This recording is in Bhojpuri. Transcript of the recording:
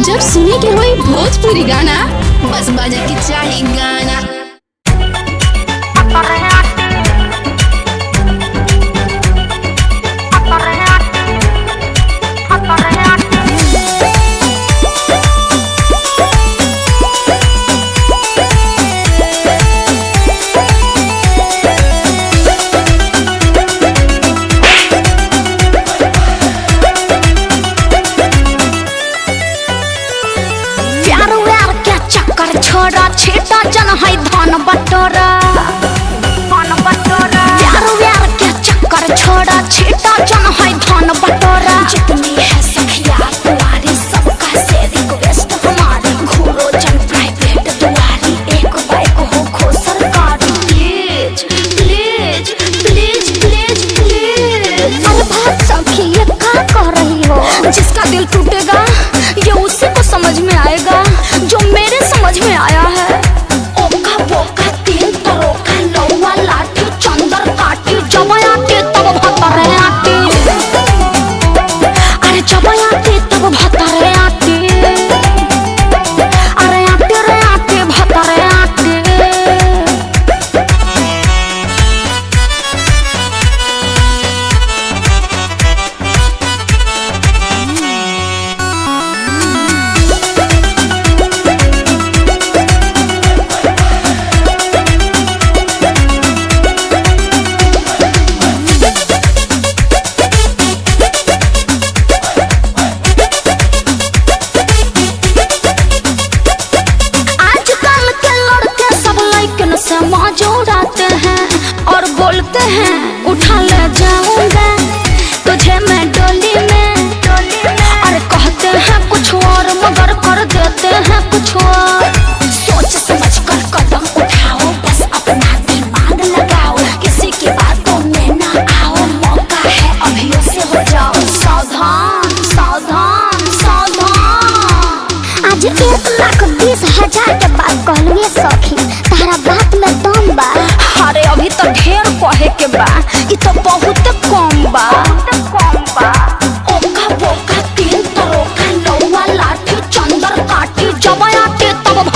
जब सुने के होई भोजपुरी गाना बस बजे के चाही गाना। छोरा छीटा जन है धन बटोरा प्यार व्यार के चक्कर छोरा छीटा जन है धन बटोरा। जितनी है सखिया कुंवारी सबका से रिक्वेस्ट हमारी घूरो जन प्राइवेट दुआरी एक बाइक हो खो सरकारी। Please please please please please. अरे बात सखी ये क्या कर रही हो? जिसका दिल टूटेगा ये उसी को समझ में आएगा जो मेरे समझ में आया है। ओका बोका तीन तरोका लौवा लाठी चंदर काटी जब आते तब भतरे आती। अरे जब आते तब भतरे आती। अरे आते रे आते भतरे आती। से मौज उड़ाते हैं और बोलते हैं उठा ले जाऊंगा तुझे मैं डोली में। अरे कहते हैं कुछ और मगर कर देते हैं कुछ और। सोच समझ कर कदम उठाओ बस अपना दिमाग लगाओ किसी की बातों में ना आओ। मौका है अभी से हो जाओ सावधान सावधान सावधान। आज 1,20,000 के बाद कहलुए सखी तारा बात में दम बा। अरे अभी तो ढेर कहे के बा ई तो बहुत कम बा। ओका बोका तीन तरोका लौवा लाठी चंदर काटी जब आते तब